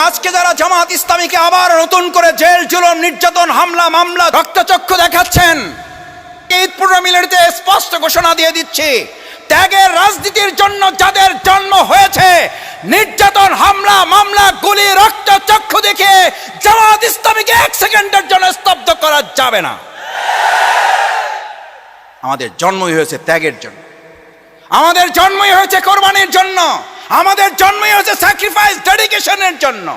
আজকে যারা জামাত ইসলামীকে আবার নতুন করে জেল জুলুম নির্যাতন হামলা মামলা রক্তচক্ষু দেখাচ্ছেন, ঈদ পূর্ব মিলনীতে স্পষ্ট ঘোষণা দিয়ে দিচ্ছি, ত্যাগের রাজনীতির জন্য যাদের জন্ম হয়েছে, নির্যাতন হামলা মামলা গুলি রক্তচক্ষু দেখে জামাত ইসলামীকে এক সেকেন্ডের জন্য স্তব্ধ করা যাবে না। আমাদের জন্মই হয়েছে ত্যাগের জন্য, আমাদের জন্মই হয়েছে কোরবানির জন্য, আমাদের জন্মই হয়েছে স্যাক্রিফাইস ডেডিকেশনের জন্য।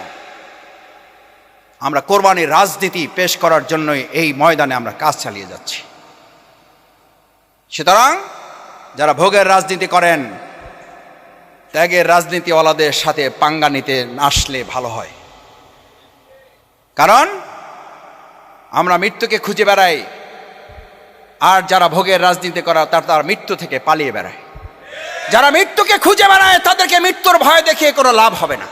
আমরা কোরবানির রাজনীতি পেশ করার জন্যই এই ময়দানে আমরা কাজ চালিয়ে যাচ্ছি। সুতরাং যারা ভোগের রাজনীতি করেন, ত্যাগের রাজনীতিওয়ালাদের সাথে পাঙ্গা নিতে আসলে ভালো হয়। কারণ আমরা মৃত্যুকে খুঁজে বেড়াই, আর যারা ভোগের রাজনীতি করা তার মৃত্যু থেকে পালিয়ে বেড়ায়। যারা মৃত্যুকে খুঁজে বেড়ায় তাদেরকে মৃত্যুর ভয় দেখিয়ে কোনো লাভ হবে না।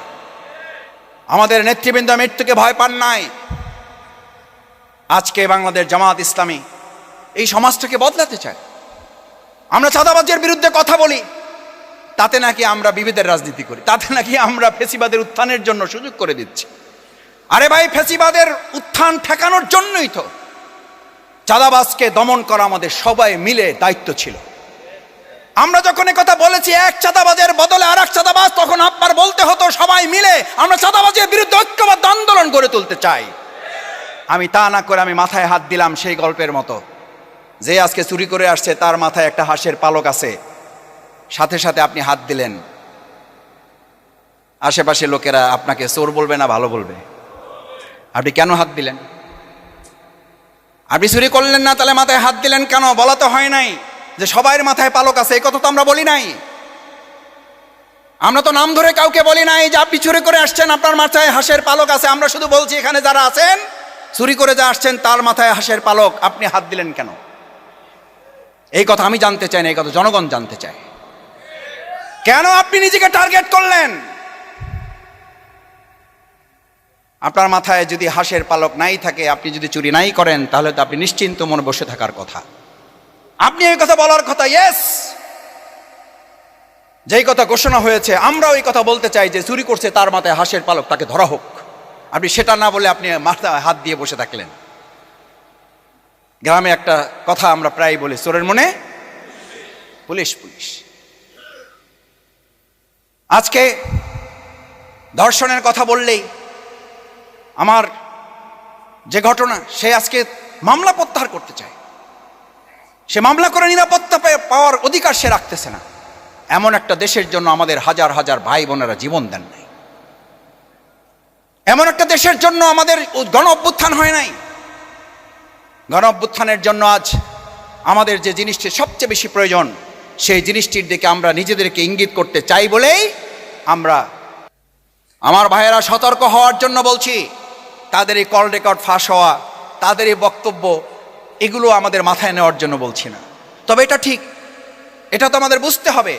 আমাদের নেতৃবৃন্দ মৃত্যুকে ভয় পান নাই। আজকে বাংলাদেশ জামাত ইসলামী এই সমাজটাকে বদলাতে চায়। আমরা চাঁদাবাজের বিরুদ্ধে কথা বলি, তাতে নাকি আমরা বিভেদের রাজনীতি করি, তাতে নাকি আমরা ফ্যাসিবাদের উত্থানের জন্য সুযোগ করে দিচ্ছি। আরে ভাই, ফ্যাসিবাদের উত্থান ঠেকানোর জন্যই তো চাঁদাবাজকে দমন করা আমাদের সবাই মিলে দায়িত্ব ছিল। আমরা যখন কথা বলেছি এক চাঁদাবাজের বদলে আর এক চাঁদাবাজ, তখন আপনার বলতে হতো সবাই মিলে আমরা চাঁদাবাজের বিরুদ্ধে ঐক্যবদ্ধ আন্দোলন গড়ে তুলতে চাই। আমি তা না করে আমি মাথায় হাত দিলাম সেই গল্পের মতো, যে আজকে চুরি করে আসছে তার মাথায় একটা হাঁসের পালক আছে, সাথে সাথে আপনি হাত দিলেন, আশেপাশে লোকেরা আপনাকে চোর বলবে না ভালো বলবে? আপনি কেন হাত দিলেন? আপনি চুরি করলেন না, তাহলে মাথায় হাত দিলেন কেন? বলা তো হয় নাই যে সবাইয়ের মাথায় পালক আছে, এই কথা তো আমরা বলি নাই। আমরা তো নাম ধরে কাউকে বলি নাই যে আপনি চুরি করে আসছেন আপনার মাথায় হাঁসের পালক আছে। আমরা শুধু বলছি এখানে যারা আছেন চুরি করে যা আসছেন তার মাথায় হাঁসের পালক, আপনি হাত দিলেন কেন? এই কথা আমি জানতে চাই না, এই কথা জনগণ জানতে চায়। কেন আপনি নিজেকে টার্গেট করলেন? আপনার মাথায় যদি হাঁসের পালক নাই থাকে, আপনি যদি চুরি নাই করেন, তাহলে তো আপনি নিশ্চিন্ত মনে বসে থাকার কথা। আপনি এই কথা বলার কথা। ইয়েস, যেই কথা ঘোষণা হয়েছে আমরাও এই কথা বলতে চাই যে চুরি করছে তার মাথায় হাঁসের পালক, তাকে ধরা হোক। আপনি সেটা না বলে আপনি মাথায় হাত দিয়ে বসে থাকলেন। গ্রামে একটা কথা আমরা প্রায় বলি, চোরের মনে পুলিশ পুলিশ। আজকে ধর্ষণের কথা বললেই আমার যে ঘটনা, সে আজকে মামলা প্রত্যাহার করতে চায়। সে মামলা করে নিরাপত্তা পাওয়ার অধিকার সে রাখতেছে না। এমন একটা দেশের জন্য আমাদের হাজার হাজার ভাই বোনেরা জীবন দেন নাই। এমন একটা দেশের জন্য আমাদের গণ অভ্যুত্থান হয় নাই। গণ অভ্যুত্থানের জন্য আজ আমাদের যে জিনিসটি সবচেয়ে বেশি প্রয়োজন, সেই জিনিসটির দিকে আমরা নিজেদেরকে ইঙ্গিত করতে চাই বলেই আমরা, আমার ভাইয়েরা সতর্ক হওয়ার জন্য বলছি। তাদের এই কল রেকর্ড ফাঁস হওয়া, তাদের এই বক্তব্য, এগুলো আমাদের মাথায় নেওয়ার জন্য বলছি না। তবে এটা ঠিক, এটা তো আমাদের বুঝতে হবে।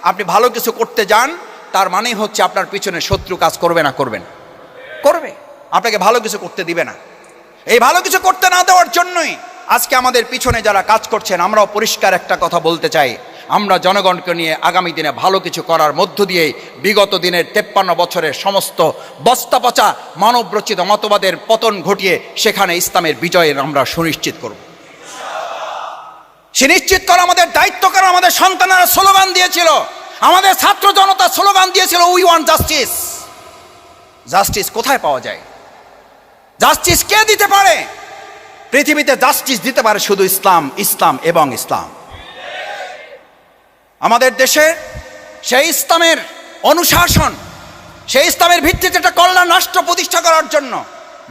আপনি ভালো কিছু করতে যান, তার মানেই হচ্ছে আপনার পিছনে শত্রু কাজ করবে না? করবে না? করবে। আপনাকে ভালো কিছু করতে দিবে না। এই ভালো কিছু করতে না দেওয়ার জন্যই আজকে আমাদের পিছনে যারা কাজ করছেন, আমরাও পরিষ্কার একটা কথা বলতে চাই, আমরা জনগণকে নিয়ে আগামী দিনে ভালো কিছু করার মধ্য দিয়েই বিগত দিনের 53 বছরের সমস্ত বস্তাপচা মানবরচিত মতবাদের পতন ঘটিয়ে সেখানে ইসলামের বিজয়ের আমরা সুনিশ্চিত করব। সুনিশ্চিত করা আমাদের দায়িত্ব। কারণ আমাদের সন্তানেরা স্লোগান দিয়েছিল, আমাদের ছাত্র জনতা স্লোগান দিয়েছিল, উই ওয়ান্ট জাস্টিস। জাস্টিস কোথায় পাওয়া যায়? জাস্টিস কে দিতে পারে? পৃথিবীতে জাস্টিস দিতে পারে শুধু ইসলাম, ইসলাম এবং ইসলাম। আমাদের দেশে সেই ইসলামের অনুশাসন, সেই ইসলামের ভিত্তিতে একটা কল্যাণ রাষ্ট্র প্রতিষ্ঠা করার জন্য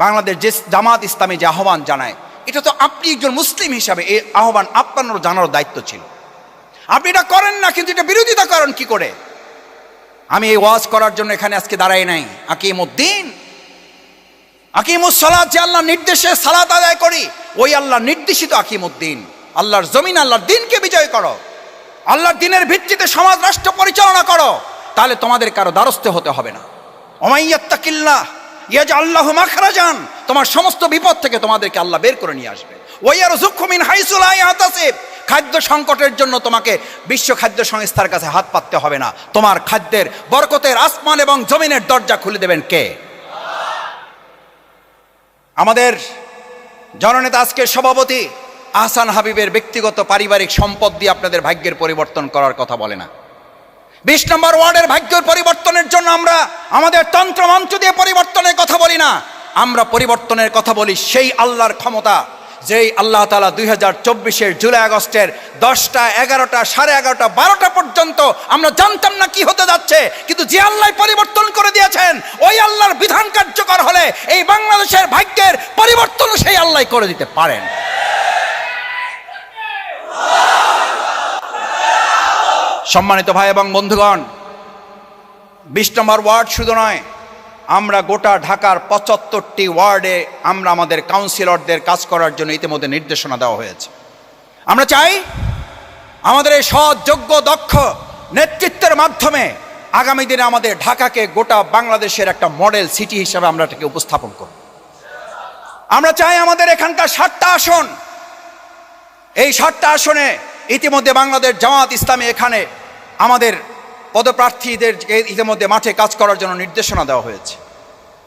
বাংলাদেশ যে জামাত ইসলামী যে আহ্বান জানায়, এটা তো আপনি একজন মুসলিম হিসাবে এই আহ্বান আপনারও জানার দায়িত্ব ছিল। আপনি এটা করেন না, কিন্তু এটা বিরোধিতা করেন কি করে? আমি এই ওয়াজ করার জন্য এখানে আজকে দাঁড়াই নাই। আকিমুদ্দিন, আকিমুস সালাত, যে আল্লাহর নির্দেশে সালাত আদায় করি, ওই আল্লাহর নির্দেশিত আকিমুদ্দিন। আল্লাহর জমিন, আল্লাহর দিনকে বিজয় করো, আল্লাহর দিনের ভিত্তিতে সমাজ রাষ্ট্র পরিচালনা করো, তাহলে তোমাদের কারো দ্বারস্থ হতে হবে না। ওমাইয়াত্তাকিল্লাহ ইয়াজআল লাহু মাখরাজান, তোমার সমস্ত বিপদ থেকে তোমাদেরকে আল্লাহ বের করে নিয়ে আসবে। ওয়ায়ারযুকহু মিন হাইসু লা ইয়াহতাসিব, খাদ্য সংকটের জন্য তোমাকে বিশ্ব খাদ্য সংস্থার কাছে হাত পাততে হবে না। তোমার খাদ্যের বরকতের আসমান এবং জমিনের দরজা খুলে দেবেন কে? আমাদের জননেতা আজকের সভাপতি আহসান হাবীবের ব্যক্তিগত পারিবারিক সম্পদ দিয়ে আপনাদের ভাগ্যের পরিবর্তন করার কথা বলে না। 20 নম্বর ওয়ার্ডের ভাগ্যের পরিবর্তনের জন্য আমরা আমাদের তন্ত্রমন্ত্র দিয়ে পরিবর্তনের কথা বলি না, আমরা পরিবর্তনের কথা বলি সেই আল্লাহর ক্ষমতা যেই আল্লাহ তাআলা 2024-এর জুলাই আগস্টের 10টা 11টা 11:30 12টা পর্যন্ত আমরা জানতাম না কি হতে যাচ্ছে, কিন্তু যে আল্লাহ পরিবর্তন করে দিয়েছেন ওই আল্লাহর বিধান কার্যকর হলে এই বাংলাদেশের ভাগ্যের পরিবর্তন সেই আল্লাহ করে দিতে পারেন। সম্মানিত ভাই এবং বন্ধুগণ, 20 নম্বর ওয়ার্ড শুধু নয়, আমরা গোটা ঢাকার 75টি ওয়ার্ডে আমরা আমাদের কাউন্সিলরদের কাজ করার জন্য ইতিমধ্যে নির্দেশনা দেওয়া হয়েছে। আমরা চাই আমাদের এই সৎ যোগ্য দক্ষ নেতৃত্বের মাধ্যমে আগামী দিনে আমাদের ঢাকাকে গোটা বাংলাদেশের একটা মডেল সিটি হিসেবে আমরা এটাকে উপস্থাপন করব। আমরা চাই আমাদের এখানকার 60টা আসন, এই 60টা আসনে ইতিমধ্যে বাংলাদেশ জামাত ইসলামী এখানে আমাদের পদপ্রার্থীদের ইতিমধ্যে মাঠে কাজ করার জন্য নির্দেশনা দেওয়া হয়েছে।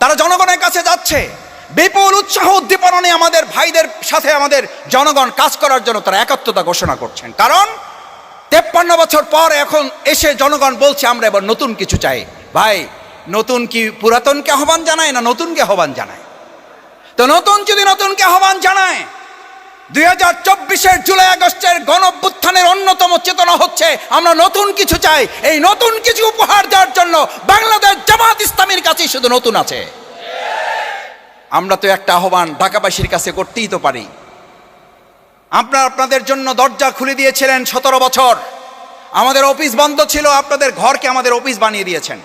তারা জনগণের কাছে যাচ্ছে, বিপুল উৎসাহ উদ্দীপনা নিয়ে আমাদের ভাইদের সাথে আমাদের জনগণ কাজ করার জন্য তারা একাত্মতা ঘোষণা করছেন। কারণ 53 বছর পর এখন এসে জনগণ বলছে আমরা এবার নতুন কিছু চাই। ভাই, নতুন কি পুরাতনকে আহ্বান জানায় না নতুনকে আহ্বান জানায়? তো নতুন যদি নতুনকে আহ্বান জানায়, 2024-এর জুলাই আগস্টের গণঅভ্যুত্থানের অন্যতম চেতনা হচ্ছে আমরা নতুন কিছু চাই। এই নতুন কিছু উপহার দেওয়ার জন্য বাংলাদেশ জামাত ইসলামীর কাছেই শুধু নতুন আছে। আমরা তো একটা আহ্বান ঢাকাবাসীর কাছে করতেই তো পারি। আপনারা আপনাদের জন্য দরজা খুলে দিয়েছিলেন 17 বছর, আমাদের অফিস বন্ধ ছিল, আপনাদের ঘরকে আমাদের অফিস বানিয়ে দিয়েছেন।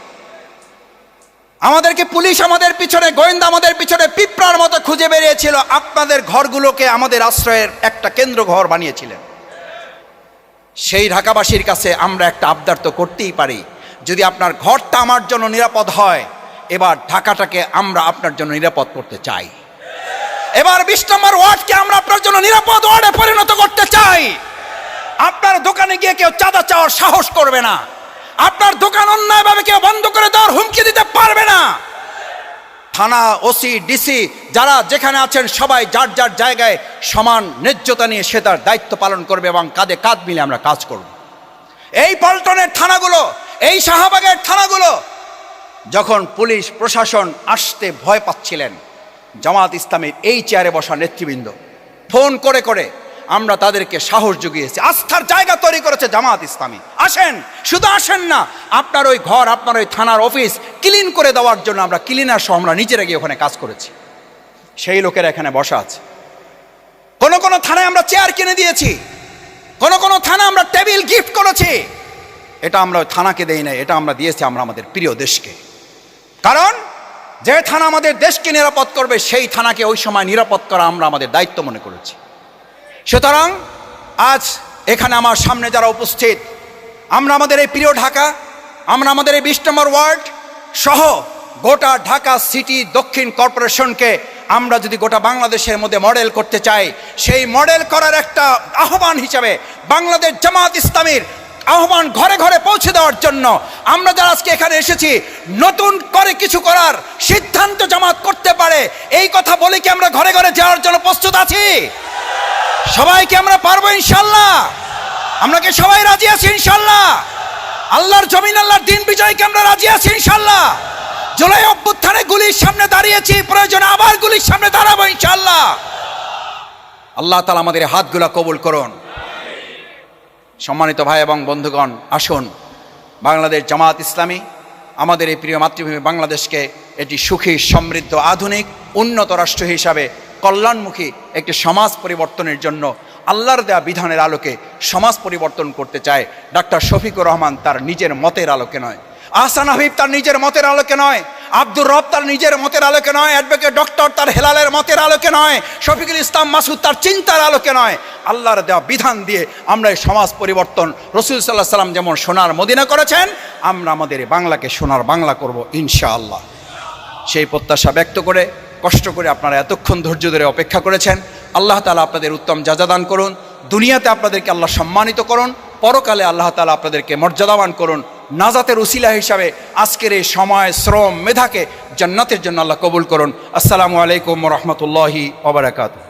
আমাদেরকে পুলিশ আমাদের পিছনে, গোয়েন্দা আমাদের পিছনে পিঁপড়ার মতো খুঁজে বেরিয়েছিল, আপনাদের ঘরগুলোকে আমাদের আশ্রয়ের একটা কেন্দ্র ঘর বানিয়েছিলেন। সেই ঢাকাবাসীর কাছে আমরা একটা আবদার তো করতেই পারি, যদি আপনার ঘরটা আমার জন্য নিরাপদ হয়, এবার ঢাকাটাকে আমরা আপনার জন্য নিরাপদ করতে চাই। এবার 20 নম্বর ওয়ার্ডকে আমরা আপনার জন্য নিরাপদ ওয়ার্ডে পরিণত করতে চাই। আপনার দোকানে গিয়ে কেউ চাঁদা চাওয়ার সাহস করবে না, আপনার দোকান অন্যায়ভাবে কেউ বন্ধ করে দেওয়ার হুমকি দিতে পারবে না। থানা, ওসি, ডিসি যারা যেখানে আছেন সবাই যার যার জায়গায় সমান ন্যায্যতা নিয়ে সে তার দায়িত্ব পালন করবে এবং কাঁধে কাঁধ মিলে আমরা কাজ করব। এই পল্টনের থানাগুলো, এই শাহবাগের থানাগুলো যখন পুলিশ প্রশাসন আসতে ভয় পাচ্ছিলেন, জামাত ইসলামের এই চেয়ারে বসা নেতৃবৃন্দ ফোন করে করে আমরা তাদেরকে সাহস জুগিয়েছি। আস্থার জায়গা তৈরি করেছে জামাত ইসলামী। আসেন, শুধু আসেন না, আপনার ওই ঘর, আপনার ওই থানার অফিস ক্লিন করে দেওয়ার জন্য আমরা ক্লিনার সহ আমরা নিজেরা গিয়ে ওখানে কাজ করেছি। সেই লোকেরা এখানে বসা আছে। কোন কোন থানায় আমরা চেয়ার কিনে দিয়েছি, কোন কোন থানা আমরা টেবিল গিফট করেছি। এটা আমরা ওই থানাকে দেই নাই, এটা আমরা দিয়েছি আমরা আমাদের প্রিয় দেশকে। কারণ যে থানা আমাদের দেশকে নিরাপদ করবে সেই থানাকে ওই সময় নিরাপদ করা আমরা আমাদের দায়িত্ব মনে করেছি। সুতরাং আজ এখানে আমার সামনে যারা উপস্থিত, আমরা আমাদের এই প্রিয় ঢাকা, আমরা আমাদের এই 20 নম্বর ওয়ার্ড সহ গোটা ঢাকা সিটি দক্ষিণ কর্পোরেশনকে আমরা যদি গোটা বাংলাদেশের মধ্যে মডেল করতে চাই, সেই মডেল করার একটা আহ্বান হিসাবে বাংলাদেশ জামাত ইসলামীর আহ্বান ঘরে ঘরে পৌঁছে দেওয়ার জন্য আমরা যারা আজকে এখানে এসেছি, নতুন করে কিছু করার সিদ্ধান্ত জামাত করতে পারে এই কথা বলে কি আমরা ঘরে ঘরে যাওয়ার জন্য প্রস্তুত আছি? সবাইকে আমরা পারবো ইনশাল্লাহ? আমরা কি সবাই রাজি আছি ইনশাল্লাহ? আল্লাহর জমিন, আল্লাহর দিন বিজয়কে আমরা রাজি আছি ইনশাল্লাহ? জুলাই অভ্যুত্থানে গুলির সামনে দাঁড়িয়েছি, প্রয়োজনে আবার গুলির সামনে দাঁড়াবো ইনশাল্লাহ। আল্লাহ তাআলা আমাদের হাতগুলো কবুল করুন। সম্মানিত ভাই এবং বন্ধুগণ, আসুন বাংলাদেশ জামাত ইসলামী আমাদের এই প্রিয় মাতৃভূমি বাংলাদেশকে এটি সুখী, সমৃদ্ধ, আধুনিক, উন্নত রাষ্ট্র হিসাবে কল্যাণমুখী একটি সমাজ পরিবর্তনের জন্য আল্লাহর দেয়া বিধানের আলোকে সমাজ পরিবর্তন করতে চায়। ডাক্তার শফিকুর রহমান তার নিজের মতের আলোকে নয়, আহসান হাবিব তার নিজের মতের আলোকে নয়, আব্দুর রব তার নিজের মতের আলোকে নয়, অ্যাডভোকেট ডক্টর তার হেলালের মতের আলোকে নয়, শফিকুল ইসলাম মাসুদ তার চিন্তার আলোকে নয়, আল্লাহর দেওয়া বিধান দিয়ে আমরা এই সমাজ পরিবর্তন রাসূল সাল্লাল্লাহু আলাইহি সাল্লাম যেমন সোনার মদিনা করেছেন, আমরা আমাদের এই বাংলাকে সোনার বাংলা করব ইনশাআল্লাহ। সেই প্রত্যাশা ব্যক্ত করে, কষ্ট করে আপনারা এতক্ষণ ধৈর্য ধরে অপেক্ষা করেছেন, আল্লাহ তাআলা আপনাদের উত্তম জাযা দান করুন। দুনিয়াতে আপনাদেরকে আল্লাহ সম্মানিত করুন, পরকালে আল্লাহ তাআলা আপনাদেরকে মর্যাদাবান করুন। নাজাতের উসিলা হিসাবে আজকের এই সময় শ্রম মেধাকে জান্নাতের জন্য আল্লাহ কবুল করুন। আসসালামু আলাইকুম ওয়া রাহমাতুল্লাহি ওয়া বারাকাতুহু।